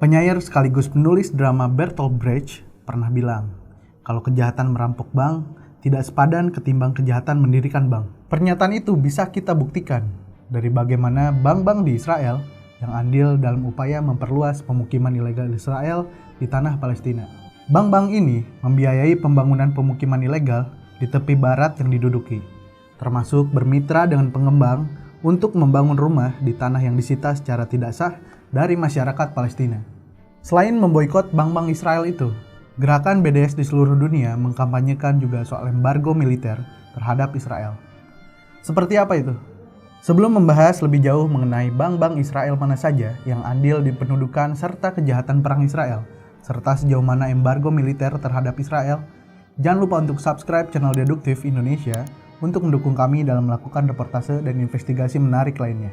Penyair sekaligus penulis drama Bertolt Brecht pernah bilang, kalau kejahatan merampok bank, tidak sepadan ketimbang kejahatan mendirikan bank. Pernyataan itu bisa kita buktikan dari bagaimana bank-bank di Israel yang andil dalam upaya memperluas pemukiman ilegal Israel di tanah Palestina. Bank-bank ini membiayai pembangunan pemukiman ilegal di tepi barat yang diduduki, termasuk bermitra dengan pengembang untuk membangun rumah di tanah yang disita secara tidak sah dari masyarakat Palestina. Selain memboikot bank-bank Israel itu, gerakan BDS di seluruh dunia mengkampanyekan juga soal embargo militer terhadap Israel. Seperti apa itu? Sebelum membahas lebih jauh mengenai bank-bank Israel mana saja yang andil di pendudukan serta kejahatan perang Israel, serta sejauh mana embargo militer terhadap Israel, jangan lupa untuk subscribe channel Deduktif Indonesia untuk mendukung kami dalam melakukan reportase dan investigasi menarik lainnya.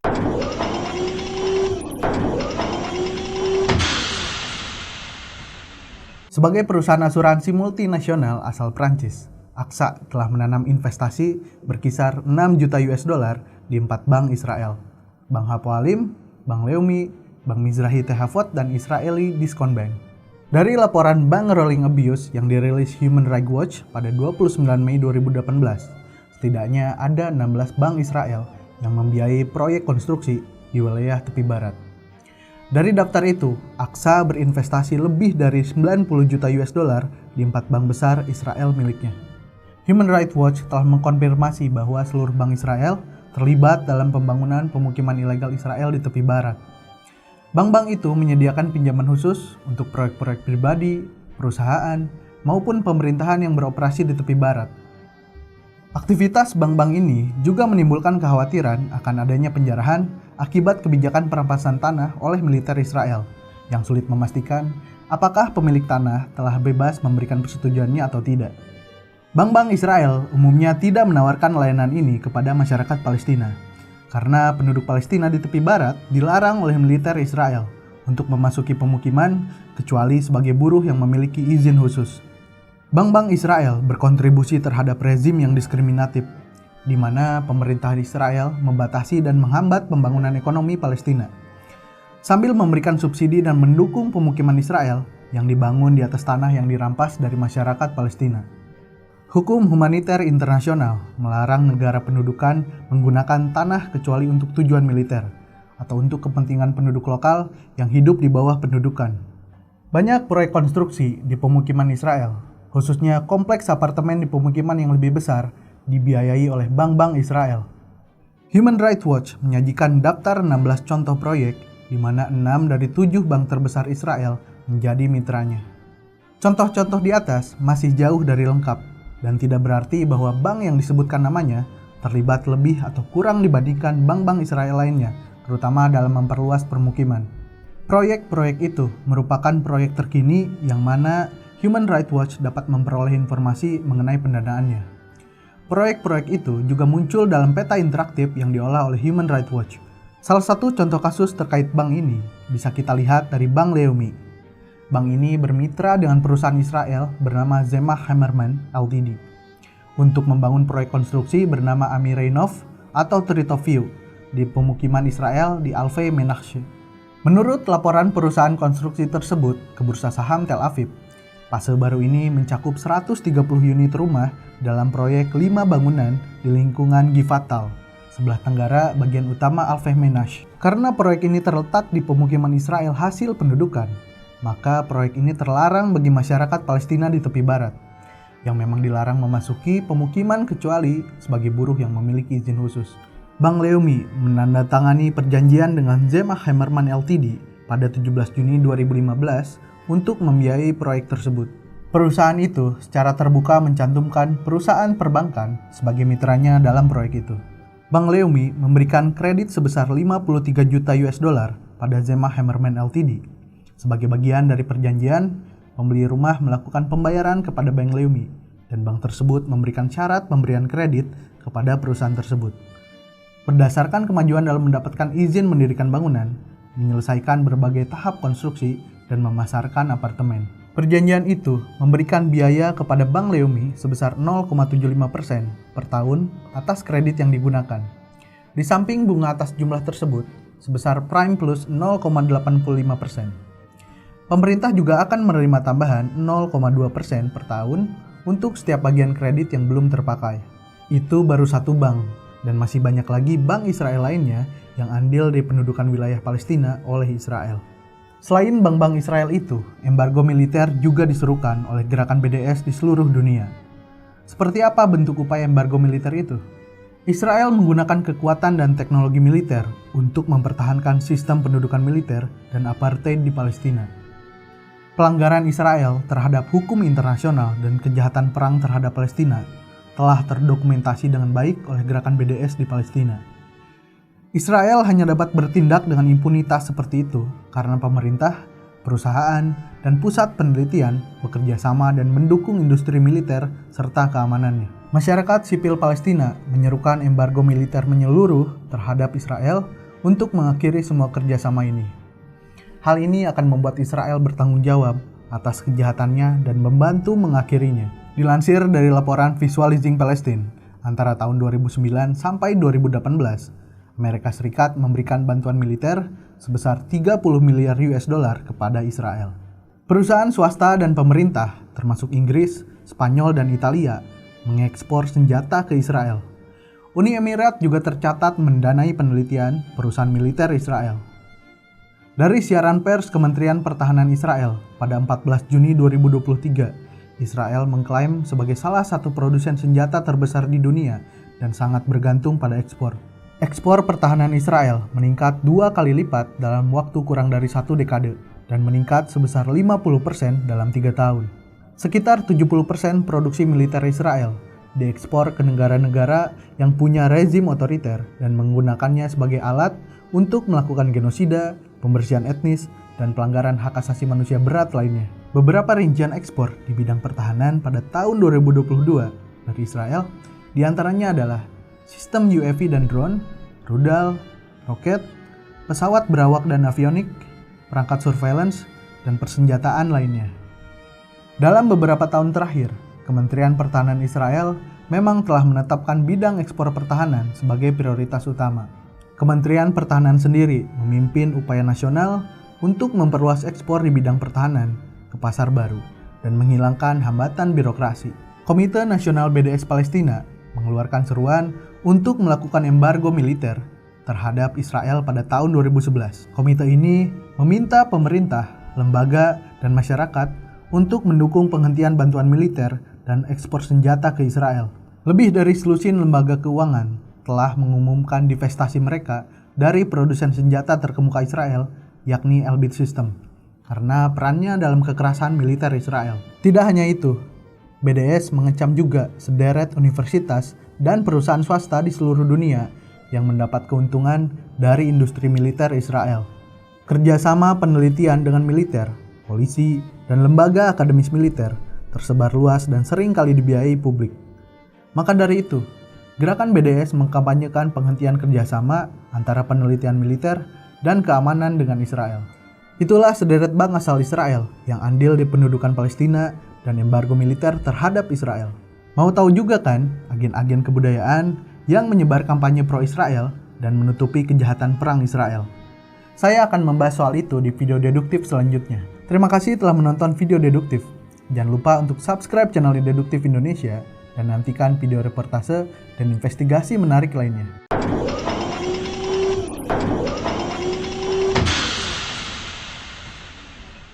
Sebagai perusahaan asuransi multinasional asal Prancis, AXA telah menanam investasi berkisar 6 juta US dollar di 4 bank Israel, Bank Hapoalim, Bank Leumi, Bank Mizrahi Tehavot, dan Israeli Discount Bank. Dari laporan Bank Rolling Abuse yang dirilis Human Rights Watch pada 29 Mei 2018, setidaknya ada 16 bank Israel yang membiayai proyek konstruksi di wilayah tepi barat. Dari daftar itu, AXA berinvestasi lebih dari 90 juta US dollar di 4 bank besar Israel miliknya. Human Rights Watch telah mengkonfirmasi bahwa seluruh bank Israel terlibat dalam pembangunan pemukiman ilegal Israel di tepi barat. Bank-bank itu menyediakan pinjaman khusus untuk proyek-proyek pribadi, perusahaan, maupun pemerintahan yang beroperasi di tepi barat. Aktivitas bank-bank ini juga menimbulkan kekhawatiran akan adanya penjarahan akibat kebijakan perampasan tanah oleh militer Israel yang sulit memastikan apakah pemilik tanah telah bebas memberikan persetujuannya atau tidak. Bank-bank Israel umumnya tidak menawarkan layanan ini kepada masyarakat Palestina karena penduduk Palestina di tepi barat dilarang oleh militer Israel untuk memasuki pemukiman kecuali sebagai buruh yang memiliki izin khusus. Bank-bank Israel berkontribusi terhadap rezim yang diskriminatif, di mana pemerintah Israel membatasi dan menghambat pembangunan ekonomi Palestina, sambil memberikan subsidi dan mendukung pemukiman Israel yang dibangun di atas tanah yang dirampas dari masyarakat Palestina. Hukum humaniter internasional melarang negara pendudukan menggunakan tanah kecuali untuk tujuan militer atau untuk kepentingan penduduk lokal yang hidup di bawah pendudukan. Banyak proyek konstruksi di pemukiman Israel, khususnya kompleks apartemen di pemukiman yang lebih besar, dibiayai oleh bank-bank Israel. Human Rights Watch menyajikan daftar 16 contoh proyek di mana 6 dari 7 bank terbesar Israel menjadi mitranya. Contoh-contoh di atas masih jauh dari lengkap dan tidak berarti bahwa bank yang disebutkan namanya terlibat lebih atau kurang dibandingkan bank-bank Israel lainnya, terutama dalam memperluas permukiman. Proyek-proyek itu merupakan proyek terkini yang mana Human Rights Watch dapat memperoleh informasi mengenai pendanaannya. Proyek-proyek itu juga muncul dalam peta interaktif yang diolah oleh Human Rights Watch. Salah satu contoh kasus terkait bank ini bisa kita lihat dari Bank Leumi. Bank ini bermitra dengan perusahaan Israel bernama Zemach Hammerman Ltd. untuk membangun proyek konstruksi bernama Amirenov atau Treetop View di pemukiman Israel di Alvei Menachhe. Menurut laporan perusahaan konstruksi tersebut ke Bursa Saham Tel Aviv, fase baru ini mencakup 130 unit rumah dalam proyek 5 bangunan di lingkungan Givatal, sebelah tenggara bagian utama Alvei Menachhe. Karena proyek ini terletak di pemukiman Israel hasil pendudukan, maka proyek ini terlarang bagi masyarakat Palestina di tepi barat, yang memang dilarang memasuki pemukiman kecuali sebagai buruh yang memiliki izin khusus. Bank Leumi menandatangani perjanjian dengan Zemach Hammerman Ltd. pada 17 Juni 2015 untuk membiayai proyek tersebut. Perusahaan itu secara terbuka mencantumkan perusahaan perbankan sebagai mitranya dalam proyek itu. Bank Leumi memberikan kredit sebesar 53 juta US dollar pada Zemach Hammerman Ltd. Sebagai bagian dari perjanjian, pembeli rumah melakukan pembayaran kepada Bank Leumi dan bank tersebut memberikan syarat pemberian kredit kepada perusahaan tersebut. Berdasarkan kemajuan dalam mendapatkan izin mendirikan bangunan, menyelesaikan berbagai tahap konstruksi, dan memasarkan apartemen. Perjanjian itu memberikan biaya kepada Bank Leumi sebesar 0,75% per tahun atas kredit yang digunakan. Di samping bunga atas jumlah tersebut sebesar prime plus 0,85%. Pemerintah juga akan menerima tambahan 0,2% per tahun untuk setiap bagian kredit yang belum terpakai. Itu baru satu bank, dan masih banyak lagi bank Israel lainnya yang andil di pendudukan wilayah Palestina oleh Israel. Selain bank-bank Israel itu, embargo militer juga diserukan oleh gerakan BDS di seluruh dunia. Seperti apa bentuk upaya embargo militer itu? Israel menggunakan kekuatan dan teknologi militer untuk mempertahankan sistem pendudukan militer dan apartheid di Palestina. Pelanggaran Israel terhadap hukum internasional dan kejahatan perang terhadap Palestina telah terdokumentasi dengan baik oleh gerakan BDS di Palestina. Israel hanya dapat bertindak dengan impunitas seperti itu karena pemerintah, perusahaan, dan pusat penelitian bekerja sama dan mendukung industri militer serta keamanannya. Masyarakat sipil Palestina menyerukan embargo militer menyeluruh terhadap Israel untuk mengakhiri semua kerjasama ini. Hal ini akan membuat Israel bertanggung jawab atas kejahatannya dan membantu mengakhirinya. Dilansir dari laporan Visualizing Palestine, antara tahun 2009 sampai 2018, Amerika Serikat memberikan bantuan militer sebesar 30 miliar US dollar kepada Israel. Perusahaan swasta dan pemerintah, termasuk Inggris, Spanyol, dan Italia, mengekspor senjata ke Israel. Uni Emirat juga tercatat mendanai penelitian perusahaan militer Israel. Dari siaran pers Kementerian Pertahanan Israel pada 14 Juni 2023, Israel mengklaim sebagai salah satu produsen senjata terbesar di dunia dan sangat bergantung pada ekspor. Ekspor pertahanan Israel meningkat 2 kali lipat dalam waktu kurang dari 1 dekade dan meningkat sebesar 50% dalam 3 tahun. Sekitar 70% produksi militer Israel diekspor ke negara-negara yang punya rezim otoriter dan menggunakannya sebagai alat untuk melakukan genosida, pembersihan etnis, dan pelanggaran hak asasi manusia berat lainnya. Beberapa rincian ekspor di bidang pertahanan pada tahun 2022 dari Israel diantaranya adalah sistem UAV dan drone, rudal, roket, pesawat berawak dan avionik, perangkat surveillance, dan persenjataan lainnya. Dalam beberapa tahun terakhir, Kementerian Pertahanan Israel memang telah menetapkan bidang ekspor pertahanan sebagai prioritas utama. Kementerian Pertahanan sendiri memimpin upaya nasional untuk memperluas ekspor di bidang pertahanan ke pasar baru dan menghilangkan hambatan birokrasi. Komite Nasional BDS Palestina mengeluarkan seruan untuk melakukan embargo militer terhadap Israel pada tahun 2011. Komite ini meminta pemerintah, lembaga, dan masyarakat untuk mendukung penghentian bantuan militer dan ekspor senjata ke Israel. Lebih dari selusin lembaga keuangan telah mengumumkan divestasi mereka dari produsen senjata terkemuka Israel, yakni Elbit System, karena perannya dalam kekerasan militer Israel. Tidak hanya itu, BDS mengecam juga sederet universitas dan perusahaan swasta di seluruh dunia yang mendapat keuntungan dari industri militer Israel. Kerjasama penelitian dengan militer, polisi, dan lembaga akademis militer tersebar luas dan sering kali dibiayai publik. Maka dari itu, gerakan BDS mengkampanyekan penghentian kerjasama antara penelitian militer dan keamanan dengan Israel. Itulah sederet bank asal Israel yang andil di pendudukan Palestina dan embargo militer terhadap Israel. Mau tahu juga kan agen-agen kebudayaan yang menyebar kampanye pro-Israel dan menutupi kejahatan perang Israel? Saya akan membahas soal itu di video deduktif selanjutnya. Terima kasih telah menonton video deduktif. Jangan lupa untuk subscribe channel Deduktif Indonesia dan nantikan video reportase dan investigasi menarik lainnya.